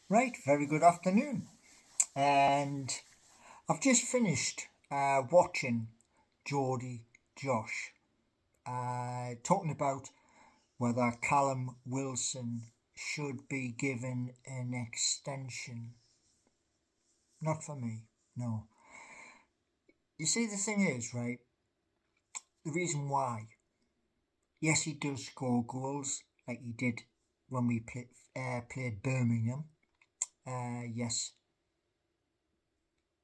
Right, very good afternoon. And I've just finished watching Geordie Josh talking about whether Callum Wilson should be given an extension. Not for me, no. You see, the thing is, right, the reason why, yes, he does score goals like he did when we played Birmingham. Yes,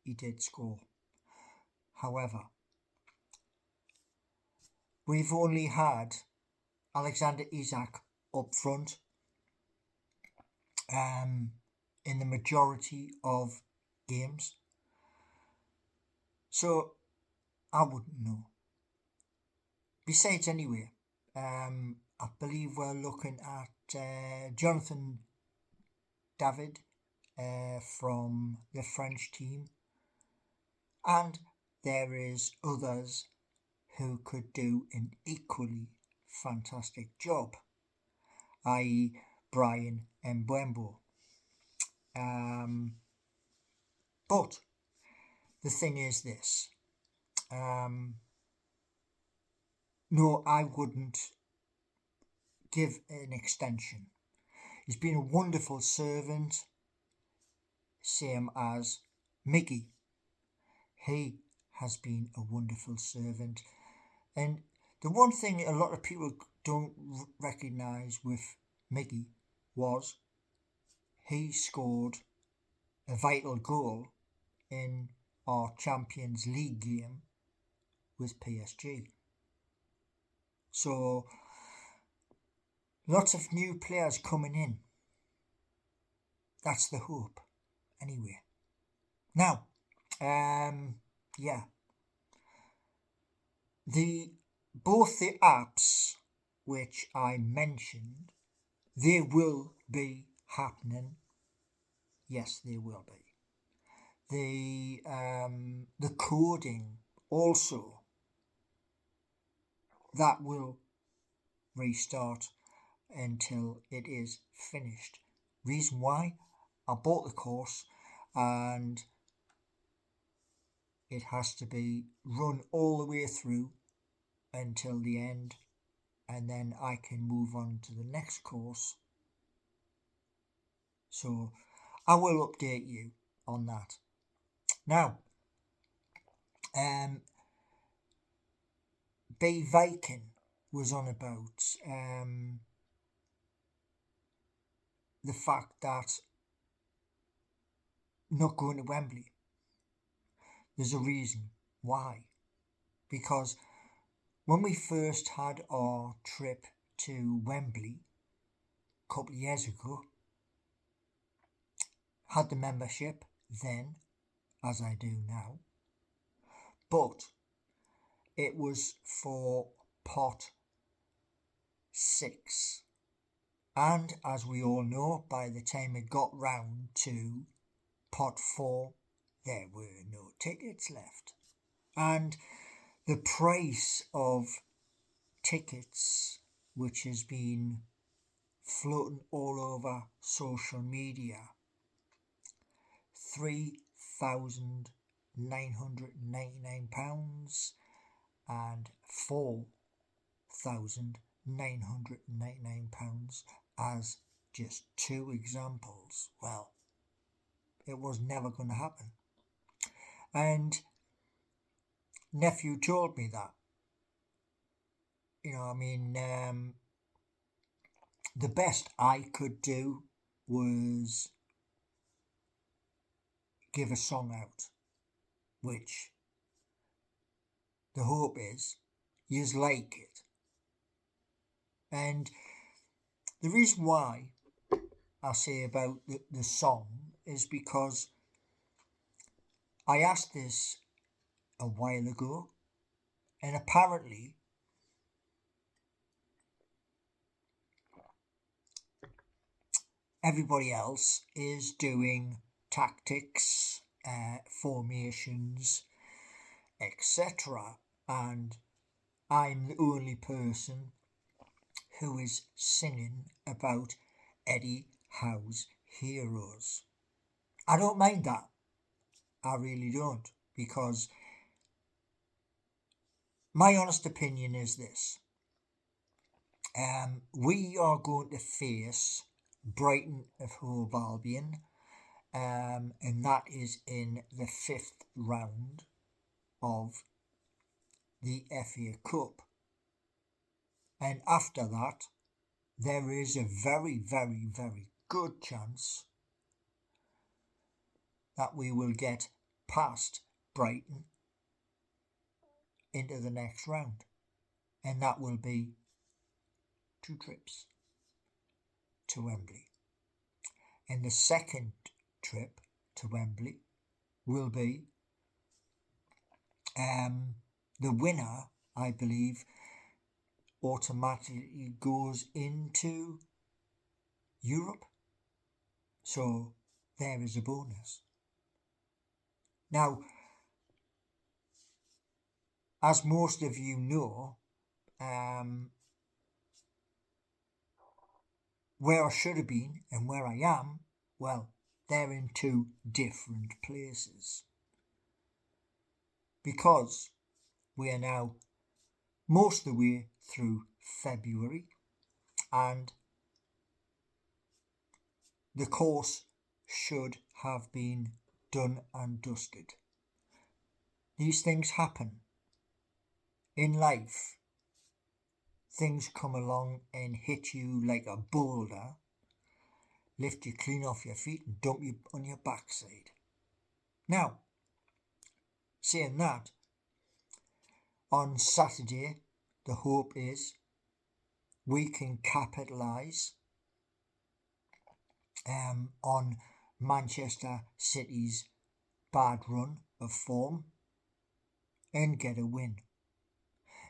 he did score. However, we've only had Alexander Isak up front um, in the majority of games. So I wouldn't know. Besides, anyway, I believe we're looking at Jonathan David from the French team, and there is others who could do an equally fantastic job, i.e. Brian Mbembo. Um, but the thing is this. No, I wouldn't give an extension. He's been a wonderful servant, same as Miggy. He has been a wonderful servant. And the one thing a lot of people don't recognise with Miggy was he scored a vital goal in our Champions League game with PSG. So lots of new players coming in. That's the hope, anyway. Now, yeah, the both the apps which I mentioned, they will be happening. Yes, they will be. The coding also, that will restart until it is finished. Reason why? I bought the course and it has to be run all the way through until the end, and then I can move on to the next course. So I will update you on that. Now, B Viking was on about the fact that not going to Wembley. There's a reason why. Because when we first had our trip to Wembley a couple of years ago, had the membership then, as I do now, but it was for pot 6. And as we all know, by the time it got round to pot 4, there were no tickets left. And the price of tickets, which has been floating all over social media, £3,999 and £4,999 as just two examples. Well, it was never going to happen. And nephew told me that. The best I could do was give a song out, which the hope is you like it. And the reason why I say about the song is because I asked this a while ago, and apparently everybody else is doing tactics, formations, etc. And I'm the only person who is singing about Eddie Howe's heroes. I don't mind that. I really don't, because my honest opinion is this. We are going to face Brighton of Hove Albion, and that is in the 5th round of the FA Cup. And after that, there is a very, very, very good chance that we will get past Brighton into the next round. And that will be 2 trips to Wembley. And the second trip to Wembley will be the winner, I believe, automatically goes into Europe. So there is a bonus. Now, as most of you know, where I should have been and where I am, well, they're in 2 different places. Because we are now most of the way through February, and the course should have been done and dusted. These things happen in life. Things come along and hit you like a boulder, lift you clean off your feet and dump you on your backside. Now, saying that, on Saturday, the hope is we can capitalise on Manchester City's bad run of form and get a win.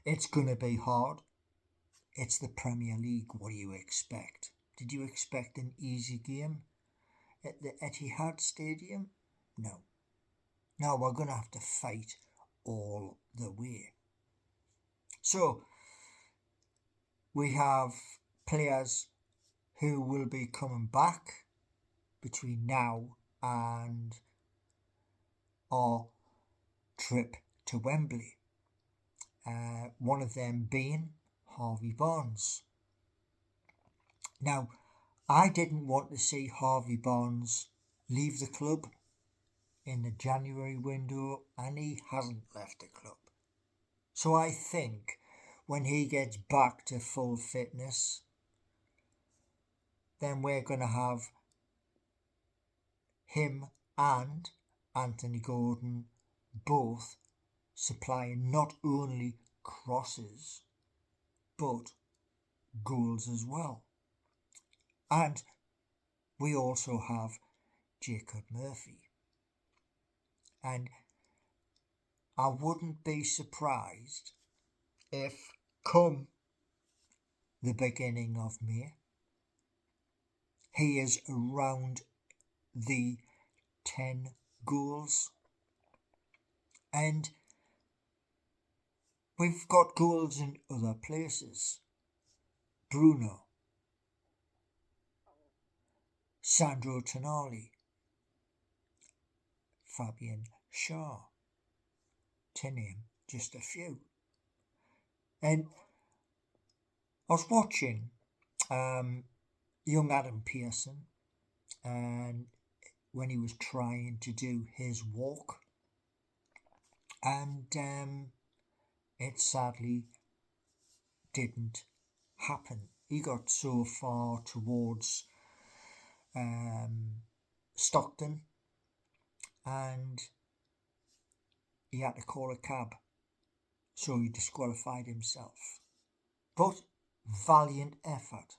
It's going to be hard. It's the Premier League. What do you expect? Did you expect an easy game at the Etihad Stadium? No. No, we're going to have to fight all the way. So, we have players who will be coming back between now and our trip to Wembley. One of them being Harvey Barnes. Now, I didn't want to see Harvey Barnes leave the club in the January window, and he hasn't left the club. So I think when he gets back to full fitness, then we're going to have him and Anthony Gordon both supplying not only crosses but goals as well. And we also have Jacob Murphy. And I wouldn't be surprised if come the beginning of May, he is around the 10 goals. And we've got goals in other places. Bruno, Sandro Tonali, Fabian Schär, to name just a few. And I was watching young Adam Pearson, and when he was trying to do his walk, and it sadly didn't happen. He got so far towards Stockton and he had to call a cab, so he disqualified himself. But valiant effort,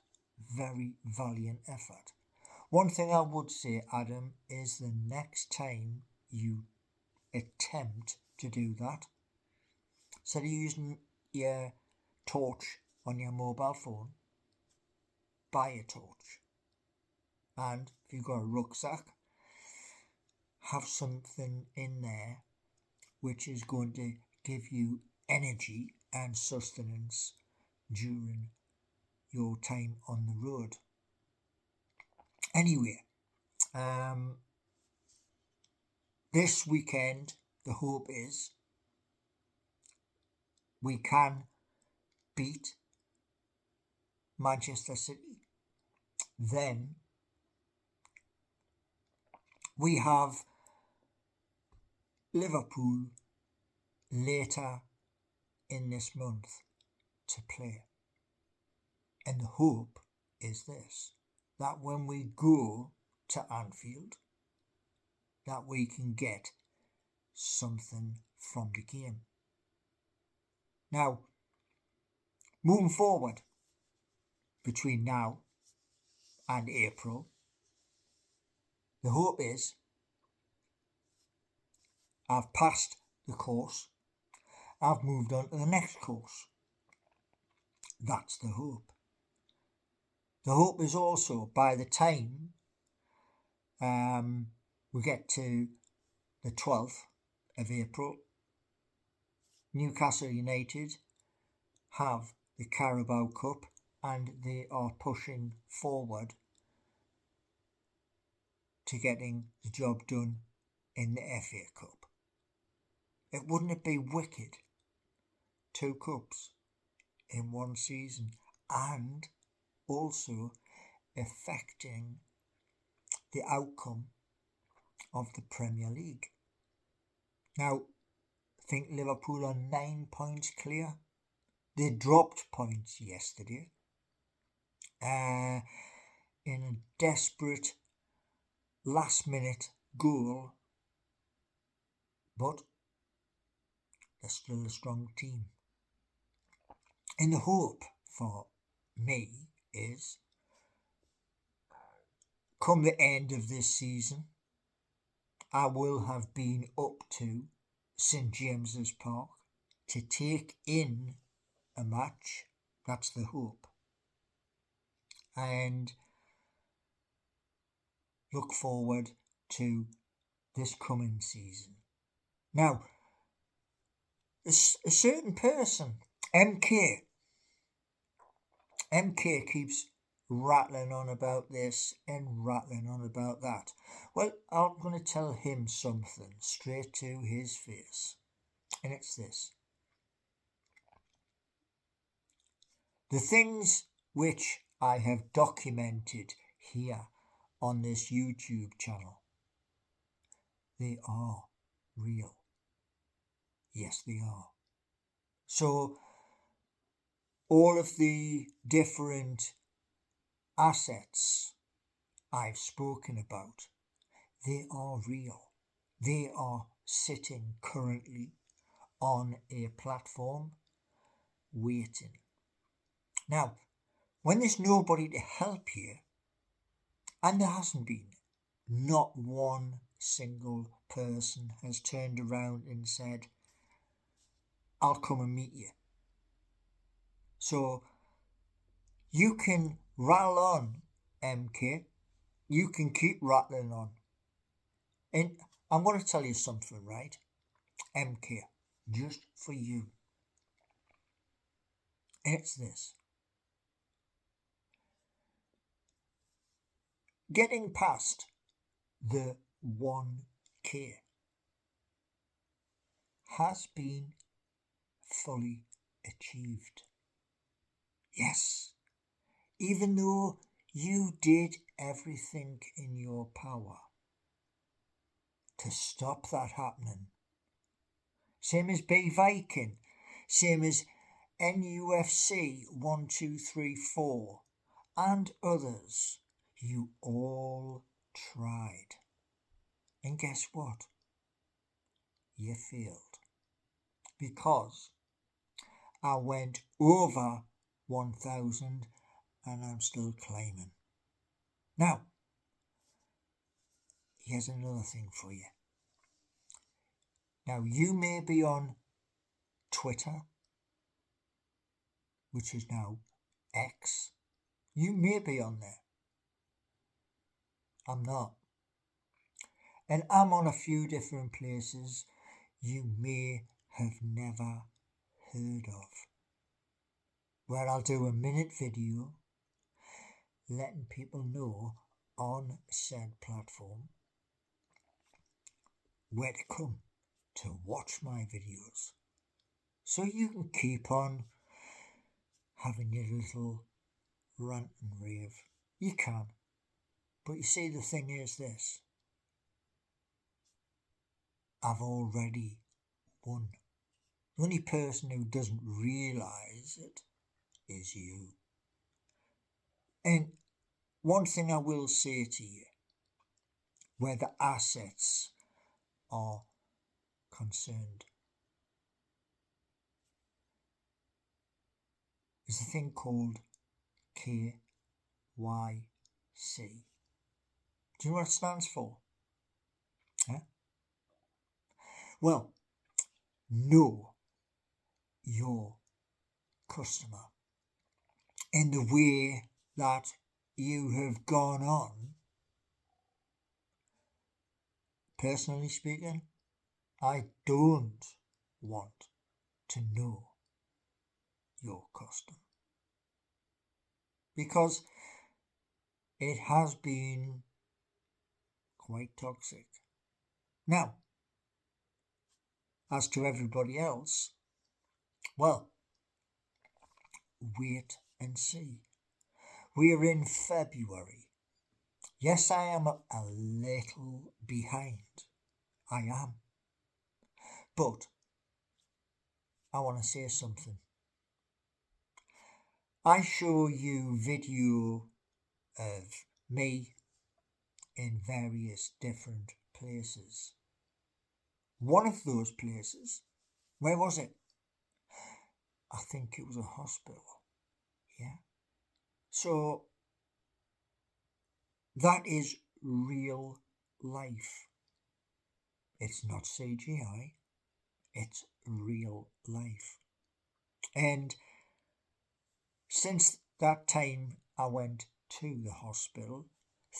very valiant effort. One thing I would say, Adam, is the next time you attempt to do that, instead of using your torch on your mobile phone, buy a torch. And if you've got a rucksack, have something in there which is going to give you energy and sustenance during your time on the road. Anyway, This weekend, the hope is we can beat Manchester City. Then we have Liverpool later in this month to play. And the hope is this, that when we go to Anfield, that we can get something from the game. Now, moving forward between now and April, the hope is I've passed the course, I've moved on to the next course. That's the hope. The hope is also by the time we get to the 12th of April, Newcastle United have the Carabao Cup and they are pushing forward to getting the job done in the FA Cup. Wouldn't it be wicked? 2 cups in one season, and also affecting the outcome of the Premier League. Now, I think Liverpool are 9 points clear. They dropped points yesterday in a desperate last-minute goal, but they're still a strong team. And the hope for me is, come the end of this season, I will have been up to St James's Park to take in a match. That's the hope. And look forward to this coming season. Now, a certain person, MK keeps rattling on about this and rattling on about that. Well, I'm going to tell him something straight to his face. And it's this. The things which I have documented here on this YouTube channel, they are real. Yes, they are. So, all of the different assets I've spoken about, they are real. They are sitting currently on a platform waiting. Now, when there's nobody to help you, and there hasn't been, not one single person has turned around and said, I'll come and meet you. So you can rattle on, MK. You can keep rattling on. And I'm going to tell you something, right? MK, just for you. And it's this. Getting past the 1K has been fully achieved. Yes, even though you did everything in your power to stop that happening. Same as B Viking, same as NUFC 1234 and others. You all tried. And guess what? You failed. Because I went over 1,000 and I'm still climbing. Now, here's another thing for you. Now, you may be on Twitter, which is now X. You may be on there. I'm not. And I'm on a few different places you may have never heard of, where I'll do a minute video letting people know on said platform where to come to watch my videos. So you can keep on having your little rant and rave. You can. But you see, the thing is this. I've already won. The only person who doesn't realise it is you. And one thing I will say to you, where the assets are concerned, is a thing called KYC. Do you know what it stands for? Huh? Well, know your customer. In the way that you have gone on, personally speaking, I don't want to know your customer, because it has been quite toxic. Now, as to everybody else, well, wait and see. We are in February. Yes, I am a little behind. I am. But I want to say something. I show you video of me in various different places. One of those places, where was it? I think it was a hospital. Yeah. So that is real life. It's not CGI. It's real life. And since that time I went to the hospital,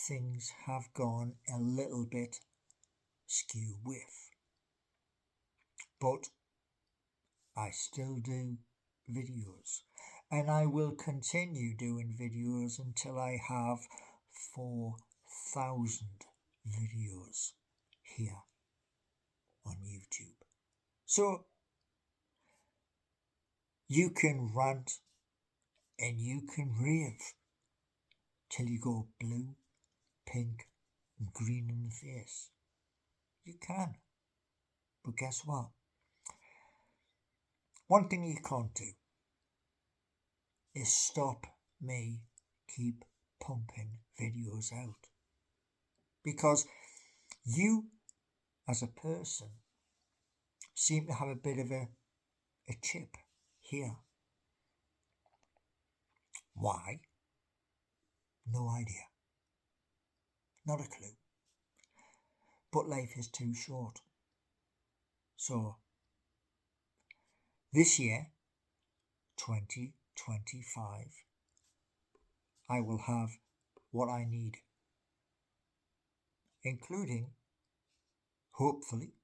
things have gone a little bit skew with. But I still do videos, and I will continue doing videos until I have 4,000 videos here on YouTube. So you can rant and you can rave till you go blue, pink and green in the face. You can. But guess what? One thing you can't do is stop me keep pumping videos out. Because you, as a person, seem to have a bit of a chip here. Why? No idea. Not a clue. But life is too short. So, this year, 2025, I will have what I need, including, hopefully,